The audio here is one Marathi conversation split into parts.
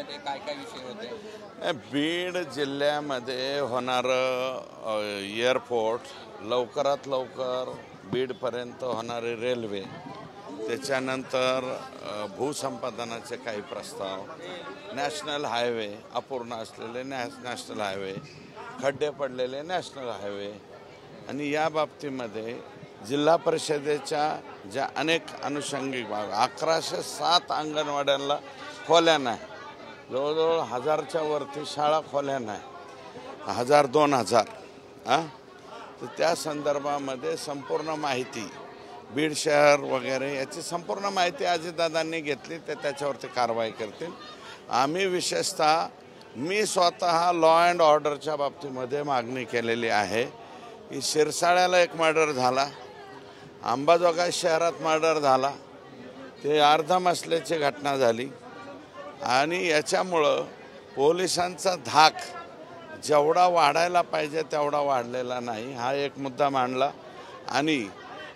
होते, काय काय विषय होते? बीड जिल्ह्यामध्ये होणारं एअरपोर्ट, लवकरात लवकर बीडपर्यंत होणारी रेल्वे, त्याच्यानंतर भूसंपादनाचे काही प्रस्ताव, नॅशनल हायवे अपूर्ण असलेले नॅशनल हायवे, खड्डे पडलेले नॅशनल हायवे, आणि या बाबतीमध्ये जिल्हा परिषदेच्या ज्या अनेक अनुषंगिक भाग 1107 अंगणवाड्यांना खोल्या नाही, जवळजवळ 1000च्या वरती शाळा खोल्या नाही, 1000-2000 तर त्या संदर्भामध्ये संपूर्ण माहिती बीड शहर वगैरे याची संपूर्ण माहिती अजितदादांनी घेतली, ते त्याच्यावरती कारवाई करतील. आम्ही विशेषतः मी स्वतः लॉ अँड ऑर्डरच्या बाबतीमध्ये मागणी केलेली आहे की शिरसाळ्याला एक मर्डर झाला, अंबाजोगाई शहरात मर्डर झाला, ते अर्धमसल्याची घटना झाली आणि याच्यामुळं पोलिसांचा धाक जेवढा वाढायला पाहिजे तेवढा वाढलेला नाही, हा एक मुद्दा मांडला. आणि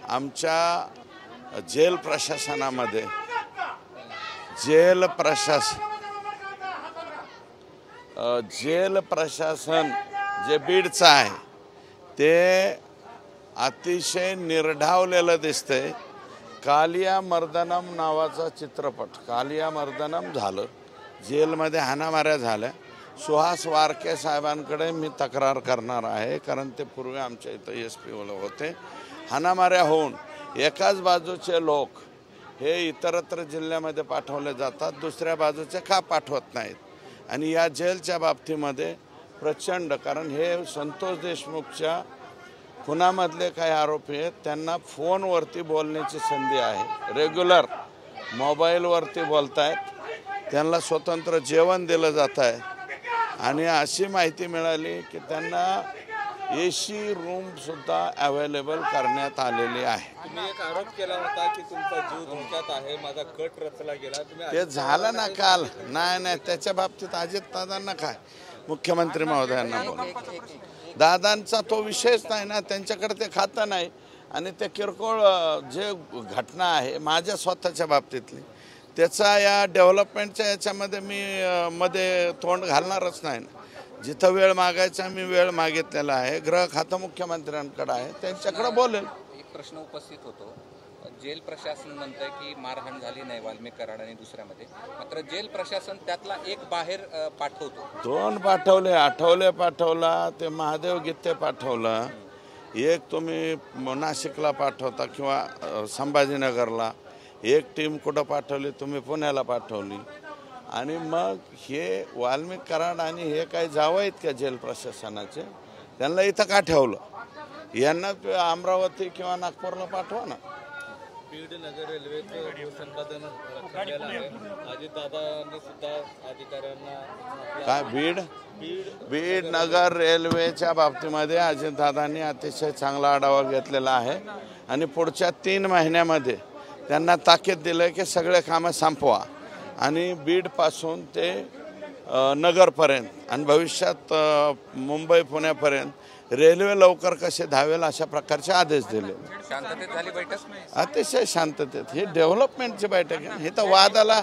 आमच्या जेल प्रशासनामध्ये जेल प्रशासन जे बीडचं आहे ते अतिशय निर्ढावलेलं दिसतंय. कालिया मर्दनम नावाचा चित्रपट, कालिया मर्दनम झालं, जेलमध्ये हाणामाऱ्या झाल्या. सुहास वारके साहेबांकडे मी तक्रार करणार आहे, कारण ते पूर्वी आमच्या इथं SP होते. हाणामाऱ्या होऊन एकाच बाजूचे लोक हे इतरत्र जिल्ह्यामध्ये पाठवले जातात, दुसऱ्या बाजूचे का पाठवत नाहीत. आणि या जेलच्या बाबतीमध्ये प्रचंड, कारण हे संतोष देशमुखच्या खुनामधले काही आरोपी आहेत, त्यांना फोनवरती बोलण्याची संधी आहे, रेग्युलर मोबाईलवरती बोलतायत, त्यांना स्वतंत्र जेवण दिलं जात आहे. आणि अशी माहिती मिळाली की त्यांना AC रूमसुद्धा अवेलेबल करण्यात आलेली आहे. तुम्ही एक आरोप केला होता की तुमचा जीव धोक्यात आहे, माझा कट रचला गेला, ते झालं ना काल. नाही, त्याच्या बाबतीत अजितदादांना काय, मुख्यमंत्री महोदयांना बोला, दादांचा तो विषयच नाही ना, त्यांच्याकडे ते खातं नाही. आणि ते किरकोळ जे घटना आहे माझ्या स्वतःच्या बाबतीतली, त्याचा या डेव्हलपमेंटच्या याच्यामध्ये मी मध्ये तोंड घालणारच नाही ना. जिथं वेळ मागायचा मी वेळ मागितलेला आहे, गृह खातं मुख्यमंत्र्यांकडे आहे, त्यांच्याकडे बोलेल. एक प्रश्न उपस्थित होतो, जेल प्रशासन म्हणतंय की मारहाण झाली नाही वाल्मिक कराड आणि दुसऱ्यामध्ये, मात्र जेल प्रशासन त्यातला एक बाहेर पाठवतो. 2 पाठवले, आठवले पाठवला, ते महादेव गित्ते पाठवलं, एक तुम्ही नाशिकला पाठवता किंवा संभाजीनगरला, एक टीम कुठं पाठवली तुम्ही पुण्याला पाठवली. आणि मग हे वाल्मिक कराड आणि हे काही जावं आहेत का जेल प्रशासनाचे, त्यांना इथं का ठेवलं, यांना अमरावती किंवा नागपूरला पाठवा ना. बीड नगर रेल्वेचं भूसंपादन रखडलेलं आहे, अजितदादांनी सुद्धा अधिकाऱ्यांना काय बीड नगर रेल्वेच्या बाबतीमध्ये अजितदादांनी अतिशय चांगला आढावा घेतलेला आहे. आणि पुढच्या 3 महिन्यामध्ये त्यांना ताकीद दिलं की सगळे कामं संपवा, आणि बीडपासून ते नगरपर्यंत आणि भविष्यात मुंबई पुण्यापर्यंत रेल्वे लवकर कसे धावेल अशा प्रकारचे आदेश दिले. शांततेत झाली बैठक, अतिशय शांततेत. ही डेव्हलपमेंटची बैठक आहे, हे तर वादाला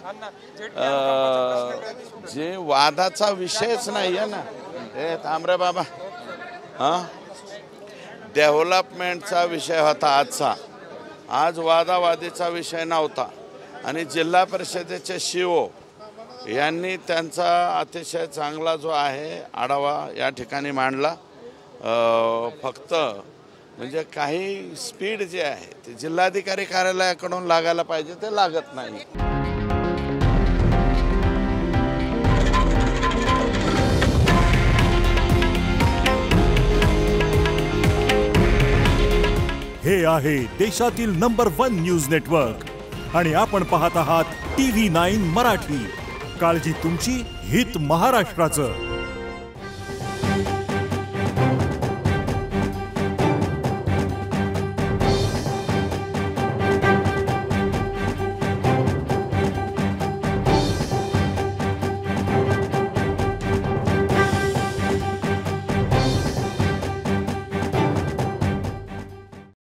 जे वादाचा विषयच नाही आहे ना. हे थांबरे बाबा, डेव्हलपमेंटचा विषय होता आजचा, आज वादावादीचा विषय नव्हता. आणि जिल्हा परिषदेचे CO यांनी त्यांचा अतिशय चांगला जो आहे आढावा या ठिकाणी मांडला. फक्त म्हणजे काही स्पीड जे आहे ते जिल्हाधिकारी कार्यालयाकडून लागायला पाहिजे, ते लागत नाही. हे आहे देशातील नंबर 1 न्यूज नेटवर्क आणि आपण पाहत आहात TV9 मराठी. काळजी तुमची, हित महाराष्ट्राचं.